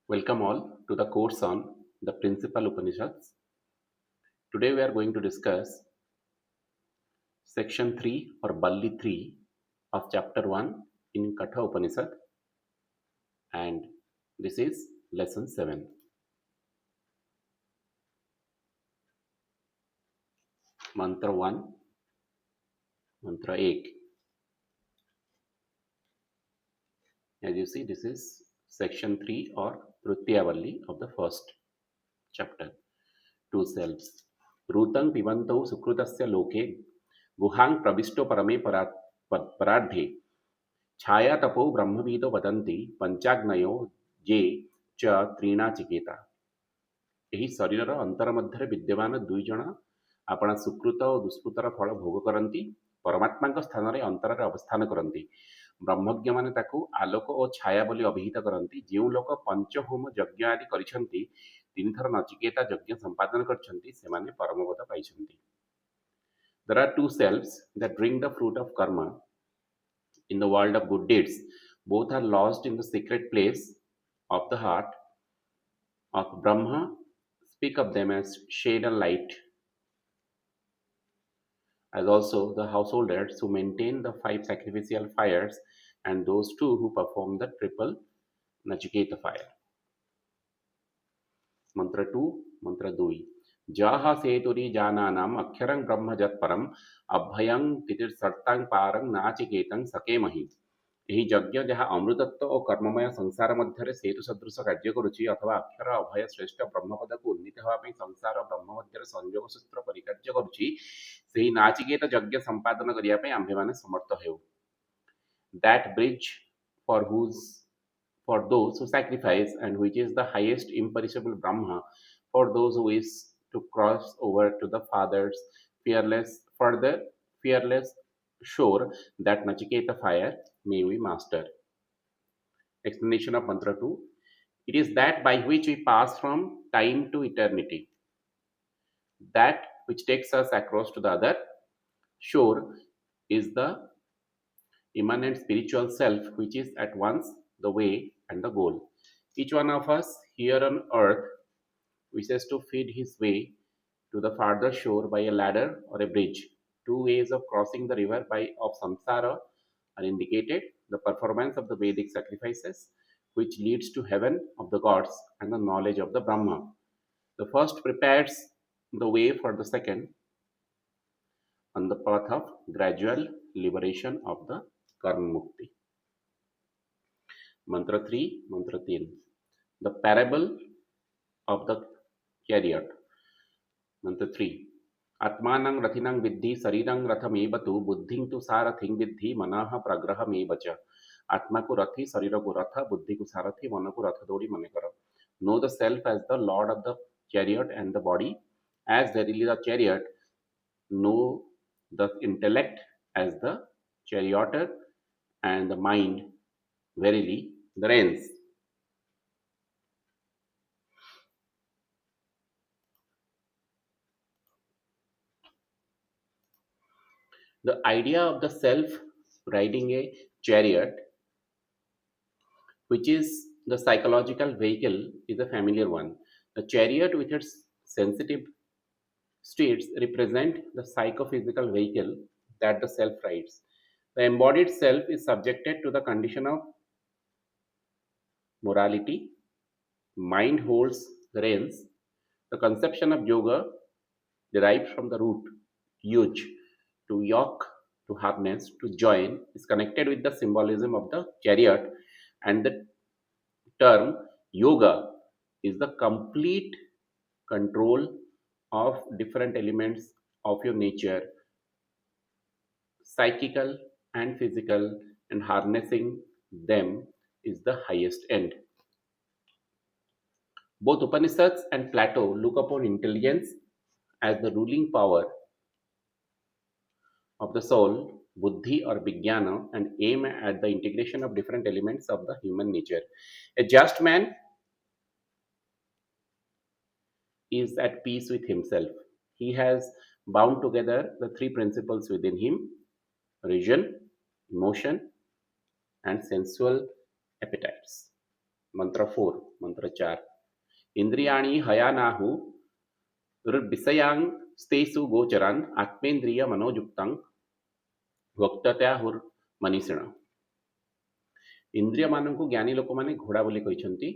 Welcome all to the course on the Principal Upanishads. Today we are going to discuss section 3 or Valli-03 of chapter 1 in Katha Upanishad, and this is lesson 7. Mantra 1, Mantra 8. As you see, this is section 3 or Tritiya Valli of the first chapter. Two selves. Rutang pivantau sukrutasya loke guhang pravisto parame paradhe छाया तपो ब्रह्मविदो वदन्ति पंचाग्नयो जे च त्रीणाचिकेता। ଏହି ଶରୀରର ଅନ୍ତର ମଧ୍ୟରେ ବିଦ୍ୟମାନ ଦୁଇ ଜଣ ଆପଣା ସୁକୃତ ଓ ଦୁଷ୍କୃତର ଫଳ ଭୋଗ କରନ୍ତି। ପରମାତ୍ମାଙ୍କ ସ୍ଥାନରେ ଅନ୍ତରରେ ଅବସ୍ଥାନ କରନ୍ତି। ବ୍ରହ୍ମଜ୍ଞମାନେ ତାକୁ ଆଲୋକ ଓ ଛାୟା ବୋଲି ଅଭିହିତ କରନ୍ତି। ଯେଉଁ ଲୋକ ପଞ୍ଚହୋମ ଯଜ୍ଞ ଆଦି କରିଛନ୍ତି, ତିନିଥର ନଚିକେତା ଯଜ୍ଞ ସମ୍ପାଦନ କରିଛନ୍ତି, ସେମାନେ ପରମପଦ ପାଇଛନ୍ତି। There are two selves that bring the fruit of karma in the world of good deeds. Both are lodged in the secret place of the heart of Brahma. Speak of them as shade and light, as also the householders who maintain the 5 sacrificial fires and those two who perform the triple Nachiketa fire. Mantra 2, Mantra 2. Jaha seturi jananam aksharang brahma jat param abhayang titir sartang parang nachiketang sakemahi. ଏହି ଯଜ୍ଞ ଯାହା ଅମୃତତ୍ୱ ଓ କର୍ମମୟ ସଂସାର ମଧ୍ୟରେ ସେତୁ ସଦୃଶ କାର୍ଯ୍ୟ କରୁଛି, ଅଥବା ଅକ୍ଷର ଅଭୟ ଶ୍ରେଷ୍ଠ ବ୍ରହ୍ମପଦକୁ ଉନ୍ନୀତ ହେବା ପାଇଁ ସଂସାର ବ୍ରହ୍ମ ମଧ୍ୟରେ ସଂଯୋଗ ସୂତ୍ର ପରିକାର୍ଯ୍ୟ କରୁଛି, ସେହି ନାଚିକେତ ଯଜ୍ଞ ସମ୍ପାଦନ କରିବା ପାଇଁ ଆମ୍ଭେମାନେ ସମର୍ଥ ହେଉ। That bridge for those who sacrifice, and which is the highest imperishable Brahma, for those who wish to cross over to the fearless shore, that Nachiketa fire may we master. Explanation of Mantra 2. It is that by which we pass from time to eternity. That which takes us across to the other shore is the immanent spiritual self, which is at once the way and the goal. Each one of us here on earth wishes to feed his way to the farther shore by a ladder or a bridge. Two ways of crossing the river of samsara are indicated: the performance of the Vedic sacrifices, which leads to heaven of the gods and the knowledge of the Brahma. The first prepares the way for the second on the path of gradual liberation of the karma mukti. Mantra 3, Mantra 3. The parable of the chariot. Mantra 3. Atmanang rathinang viddhi sarirang ratham tu buddhing tu sarathing viddhi manaha pragraham evacha. Atma ku rathi, sarira ku ratha, buddhi ku sarathi, mana ku ratha dodi mane karo. Know the self as the lord of the chariot and the body as verily the chariot. Know the intellect as the charioteer and the mind verily the reins. The idea of the self riding a chariot, which is the psychological vehicle, is a familiar one. The chariot with its sensitive steeds represent the psychophysical vehicle that the self rides. The embodied self is subjected to the condition of morality. Mind holds the reins. The conception of yoga derived from the root yuj, to yoke, to harness, to join, is connected with the symbolism of the chariot, and the term yoga is the complete control of different elements of your nature, psychical and physical, and harnessing them is the highest end. Both Upanishads and Plato look upon intelligence as the ruling power of the soul, buddhi or vijnana, and aim at the integration of different elements of the human nature. A just man is at peace with himself. He has bound together the 3 principles within him: reason, emotion, and sensual appetites. मंत्र 4, मंत्र 4, इंद्रियाणि हयानाहु विषयां स्तेषु गोचरान् आत्मेन्द्रिय मनोयुक्तं वक्तत्याहुर मनीषिण। इंद्रिय मानक ज्ञानी लोक माने घोड़ा बोली कहते।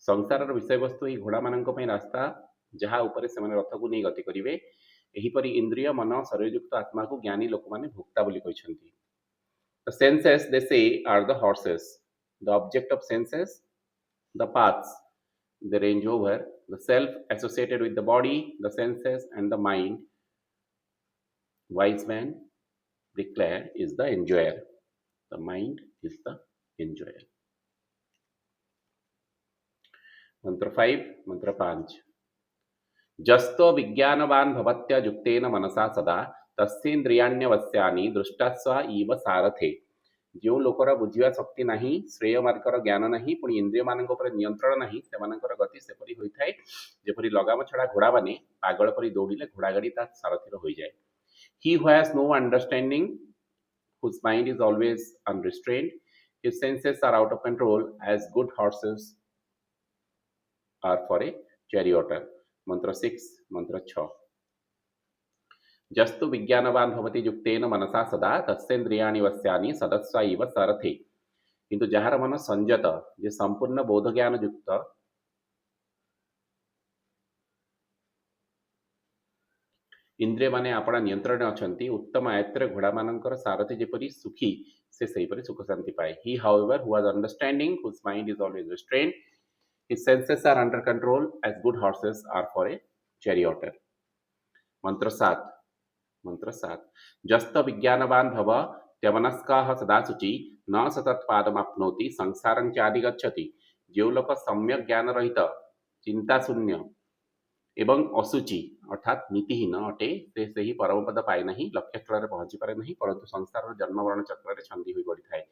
संसार विषय वस्तु ही घोड़ा मान रास्ता जहाँ उपरे से रथ को नहीं गति करेंगे। एहीपरि इंद्रिय मन शरीरयुक्त आत्मा को ज्ञानी लोक माने भोक्ता बोली कहते। The senses, they say, are the horses. The object of senses, the paths they range over. The self associated with the body, the senses, and the mind, wise man declare, is the enjoyer. The mind is the enjoyer. मंत्र 5, मंत्र 5, जस्तो विज्ञानवान भवत्या युक्तेन मनसा सदा तस्येन्द्रियाण्यवस्यानि दृष्टास्व इव सारथे। जो लोकर बुझिया शक्ति नहीं, श्रेय मार्गर ज्ञान नहीं, पुणी इंद्रिय मान नियंत्रण नहीं, से गति सेपरी होता है जेपरी लगाम छड़ा घोड़ा माने पागल परी दौड़िले घोड़ा गाड़ी ता सारथीर हो जाए। He who has no understanding, whose mind is always unrestrained, his senses are out of control, as good horses are for a charioteer. मंत्र 6, मंत्र 6, जस्तु विज्ञानवान भवति युक्तेन मनसा सदा तस्येन्द्रियाणि वस्यानि सदस्व इव सारथे। किंतु जार मन संयत, जे संपूर्ण बोध ज्ञान युक्त, इंद्रिय माने आपणा नियंत्रण अछंती, उत्तम आयत्तर घोड़ा मानकर सारथी जेपरी सुखी से सेहीपरि सुख शांति पाए। He however who has understanding, whose mind is always restrained, his senses are under control, as good horses are for a charioteer. मंत्र 7, मंत्र 7, जस्त विज्ञानवान भव त्यमनस्काः सदा शुचि न सतत्पादमाप्नोति संसारं चाधिगच्छति। जो लोक सम्यक ज्ञान रहित, चिंता शून्य एवं असुचि अर्थात नीतिहीन अटे, से ही परमपद पाए नहीं, लक्ष्य स्थल पहुंची पारे नहीं, परंतु संसार जन्म मरण चक्र में छंदी हुई पड़ी थाए।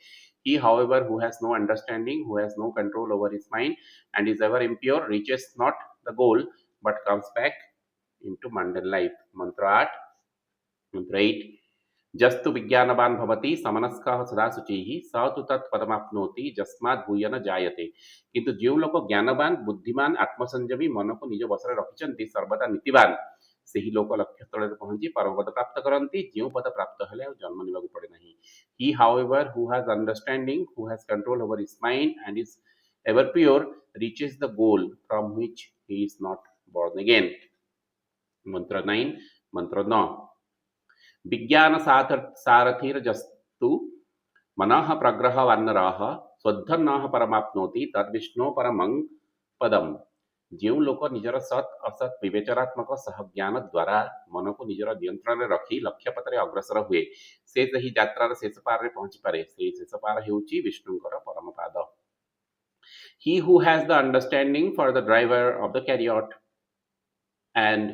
He however who has no understanding, who has no control over his mind and is ever impure, reaches not the goal but comes back into mundane life. मंत्र 8, मंत्र 8, जस्तु विज्ञानवान भवति समनस्कः सदा शुचिः स तु तत्पदमाप्नोति यस्मात् भूय न जायते। किंतु जो लोक ज्ञानवान बुद्धिमान आत्मसंयमी मन को निज वश रखिछन्ति सर्वदा नीतिवान, ସେହି ଲୋକ ଲକ୍ଷ୍ୟ ସ୍ଥଳରେ ପହଞ୍ଚି ପରମପଦ ପ୍ରାପ୍ତ କରନ୍ତି, ଯେଉଁ ପଦ ପ୍ରାପ୍ତ ହେଲେ ଆଉ ଜନ୍ମ ନେବାକୁ ପଡ଼େ ନାହିଁ। He however who has understanding, who has control over his mind and is ever pure, reaches the goal from which he is not born again. मंत्र 9, मंत्र 9, विज्ञान सारथिर्जस्तु मनः प्रग्रहवान्नरः स्वधन्नः परमाप्नोति तद्विष्णु परमं पदम। जो लोक निजर सत असत विवेचनात्मक सह ज्ञान द्वारा मन को निजर नियंत्रण रखी लक्ष्य पथरे अग्रसर हुए, से ही यात्रार शेष पार रे पहुंची पारे। से शेष पार हेउची विष्णुंकर परम पाद। He who has the understanding for the driver of the chariot and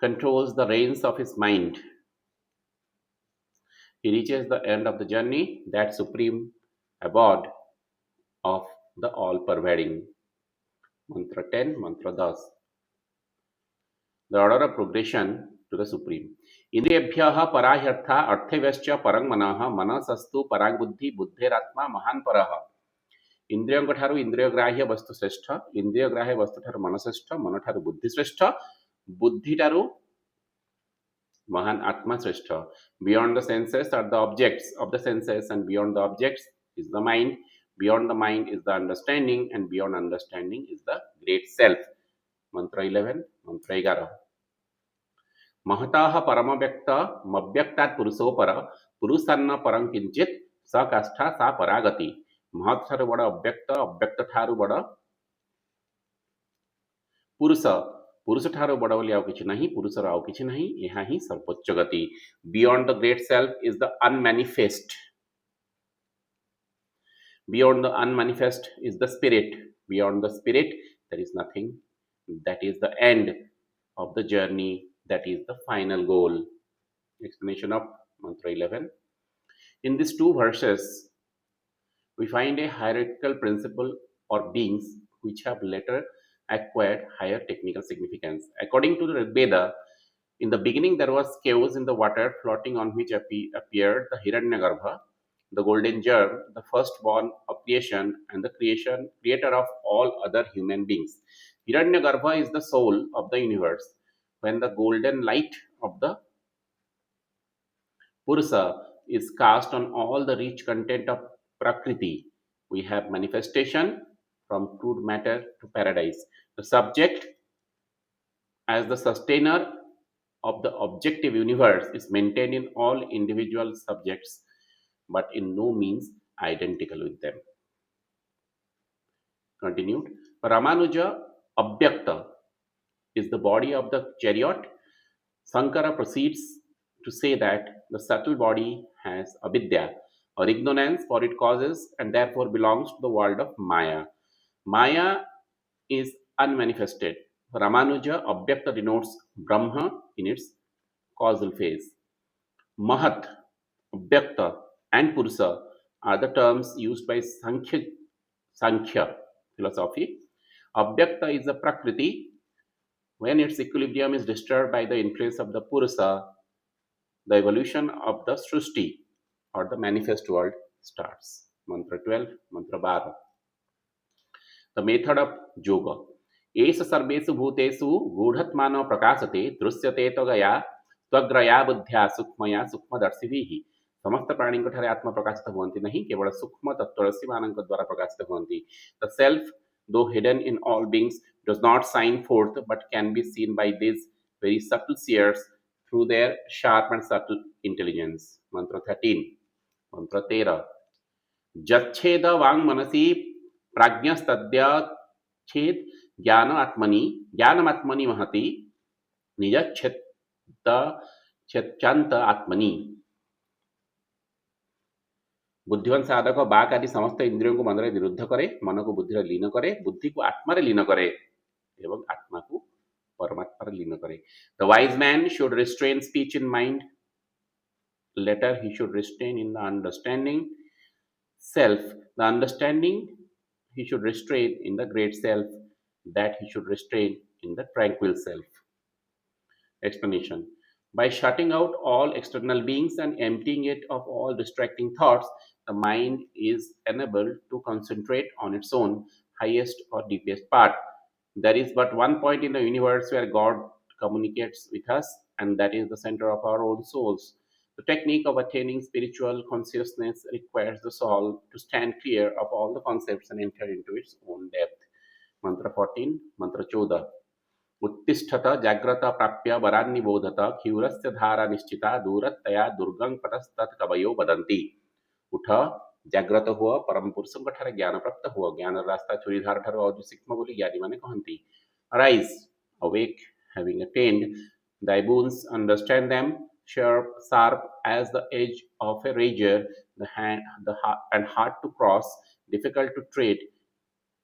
controls the reins of his mind, he reaches the end of the journey, that supreme abode of the all-pervading. Mantra 10, Mantra 10, the order of progression to the supreme. इंद्रियभ्यः पराह्यर्था अर्थव्यश्च परं मनः मनसस्तु परां बुद्धि बुद्धेरात्मा महान परः। इंद्रियों ठारू इंद्रियग्राह्य वस्तु श्रेष्ठ, इंद्रियग्राह्य वस्तु ठारू मन श्रेष्ठ, मन ठारू बुद्धि श्रेष्ठ, बुद्धि ठारू Mahan Atma Shrestha. Beyond the senses are the objects of the senses, and beyond the objects is the mind. Beyond the mind is the understanding, and beyond understanding is the great self. Mantra 11, Mantra 11. महतः परमव्यक्त मव्यक्तात् पुरुषोपर पुरुषान्न परं किंचित स काष्ठा सा परागति। महत ठारू बड़ अव्यक्त, अव्यक्त ठारू बड़ पुरुष, पुरुष ठारू बड़ बोली आउ किछि नहीं, पुरुषर आउ किछि नहीं, यहाँ ही सर्वोच्च गति। Beyond the great self is the unmanifest, beyond the unmanifest is the spirit, beyond the spirit there is nothing, that is the end of the journey, that is the final goal. Explanation of Mantra 11. In these two verses, we find a hierarchical principle or beings which have later acquired higher technical significance. According to the Rig Veda, in the beginning there was chaos in the water floating on which appeared the Hiranyagarbha, the golden germ, the firstborn of creation, and the creator of all other human beings. Hiranyagarbha is the soul of the universe. When the golden light of the Purusa is cast on all the rich content of Prakriti, we have manifestation from crude matter to paradise. The subject, as the sustainer of the objective universe, is maintained in all individual subjects, but in no means identical with them. Continued. Ramanuja Abhyakta is the body of the chariot. Sankara proceeds to say that the subtle body has avidya, or ignorance for its causes, and therefore belongs to the world of Maya. Maya is unmanifested. Ramanuja Abhyakta denotes Brahma in its causal phase. Mahat, Abhyakta, and Purusa are the terms used by Sankhya philosophy. Abhyakta is the Prakriti. When its equilibrium is disturbed by the influence of the Purusa, the evolution of the Srushti or the manifest world starts. Mantra 12, Mantra 12. The method of yoga. एष सर्वेषु भूतेषु गूढ़त्मानो प्रकाशते दृश्यते त्वगया त्वग्रया बुद्ध्या सूक्ष्मया सूक्ष्मदर्शिभिः समस्त प्राणी ठारे आत्मा प्रकाशित हुवन्ति नहीं केवल सूक्ष्म तत्वदर्शी मानक द्वारा प्रकाशित हुवन्ति. The self, though hidden in all beings, does not shine forth but can be seen by these very subtle seers through their sharp and subtle intelligence. Mantra 13. Mantra 13. जच्छेद वांग मनसी प्राज्ञस्तद्यच्छेद ज्ञानमात्मनि महति निजच्छेद आत्मनि. बुद्धिवान साधक बाक आदि समस्त इंद्रियों को मन रे निरुद्ध करे, मन को बुद्धि रे लीन करे, बुद्धि को आत्मा रे लीन करे एवं आत्मा को परमात्मा रे लीन करे. The wise man should restrain speech in mind. Later he should restrain in the understanding self. The understanding he should restrain in the great self, that he should restrain in the tranquil self. Explanation. By shutting out all external beings and emptying it of all distracting thoughts, the mind is enabled to concentrate on its own highest or deepest part. There is but one point in the universe where God communicates with us, and that is the center of our own souls. The technique of attaining spiritual consciousness requires the soul to stand clear of all the concepts and enter into its own depth. Mantra 14, Mantra 14. उत्तिष्ठत जाग्रत प्राप्य वरान्निबोधत क्षीरस्य धारा निश्चिता दूरतया दुर्गं पतस्तत् कवयो वदन्ति. उठ, जाग्रत हुआ, परम पुरुषों ठारे ज्ञान प्राप्त हुआ, ज्ञान रास्ता छुरीधार ठारे और सूक्ष्म बोली ज्ञानी माने कहन्ति. Arise, awake, having attained thy boons, understand them, sharp as the edge of a razor, and hard to cross, difficult to tread,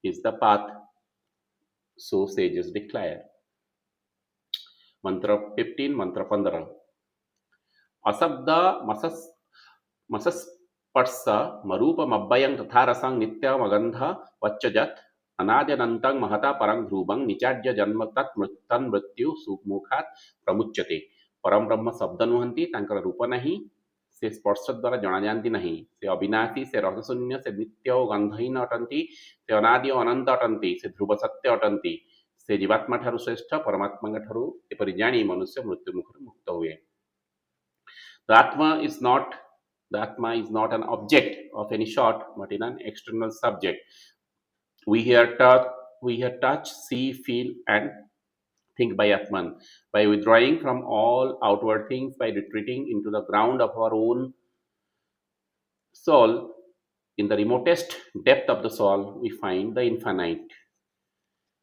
is the path, so sages declare. Mantra 15, Mantra 15. Asabda masasparsa marupamabbayang tatharasang nityamagandha vachajat अनाद्यनंतं महता परं ध्रुवं निचार्य जन्म तन् मृत्यु सुमुखात प्रमुच्यते. परम ब्रह्म शब्द नुहंती, तांकर रूप नहीं, से स्पर्श द्वारा जना जानती नहीं, से अविनाशी, से रसशून्य, से नित्य गंधहीन अटंती, से अनादि अनंत अटंती, से ध्रुव सत्य अटंती, से जीवात्मा ठारू श्रेष्ठ परमात्मा ठारू एपरि जानी मनुष्य मृत्यु मुखर मुक्त हुए. The Atma is not an object of any sort, but in an external subject. We hear touch, see, feel, and think by Atman. By withdrawing from all outward things, by retreating into the ground of our own soul, in the remotest depth of the soul, we find the infinite.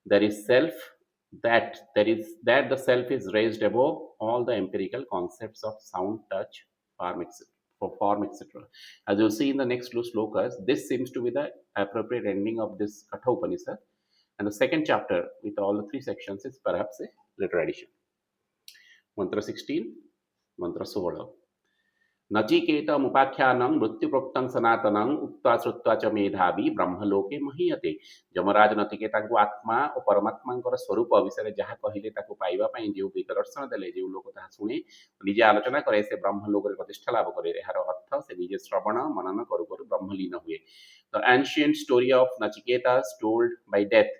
There is self, that the self is raised above all the empirical concepts of sound, touch, form, etc. As you'll see in the next two slokas, this seems to be the appropriate ending of this Katha Upanishad, and the second chapter with all the three sections is perhaps a later addition. Mantra 16, Mantra 16. नचिकेतमुपाख्यानं मृत्युप्रोक्तं सनातनं उक्त्वा श्रुत्वा च मेधावी ब्रह्मलोके महीयते। ଯମରାଜ ନଚିକେତାଙ୍କୁ ଆତ୍ମା ଓ ପରମାତ୍ମାଙ୍କର ସ୍ୱରୂପ ବିଷୟରେ ଯାହା କହିଲେ ତାକୁ ପାଇବା ପାଇଁ ଯେଉଁ ଦିଗଦର୍ଶନ ଦେଲେ, ଯେଉଁ ଲୋକ ତାହା ଶୁଣେ ନିଜେ ଆଲୋଚନା କରେ ସେ ବ୍ରହ୍ମଲୋକରେ ପ୍ରତିଷ୍ଠା ଲାଭ କରେ। ଏହାର ଅର୍ଥ ସେ ନିଜେ ଶ୍ରବଣ ମନନ କରୁ କରୁ ବ୍ରହ୍ମଲୀନ ହୁଏ। The ancient story of Nachiketas told by death,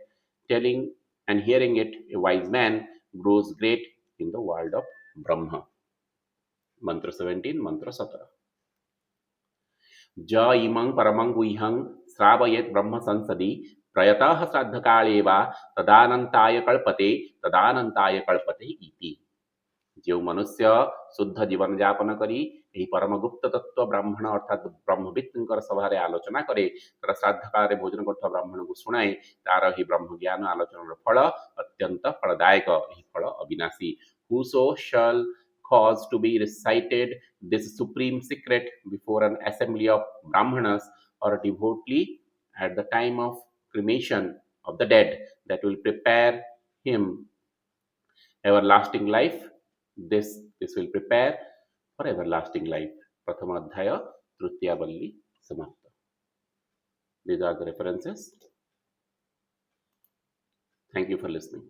telling and hearing it, a wise man grows great in the world of Brahma. मंत्र 17, मंत्र 17। ज इमं परमं गुह्यं श्रावयेत् ब्रह्म संसदि प्रयतः श्राद्धकाले वा तदानन्ताय कल्पते इति। जो मनुष्य शुद्ध जीवन यापन करी यही परम गुप्त तत्व ब्राह्मण अर्थात ब्रह्मवित्तर सभा आलोचना करे, तर श्राद्ध काल भोजन कर ब्राह्मण को शुणाए, तार ही ब्रह्म ज्ञान आलोचन फल अत्यंत फलदायक, यही फल अविनाशी। Whoso shall cause to be recited this supreme secret before an assembly of brahmanas or devotedly at the time of cremation of the dead, that will prepare him everlasting life. This will prepare for everlasting life. प्रथम अध्याय तृतीयावल्ली समाप्त. These are the references. Thank you for listening.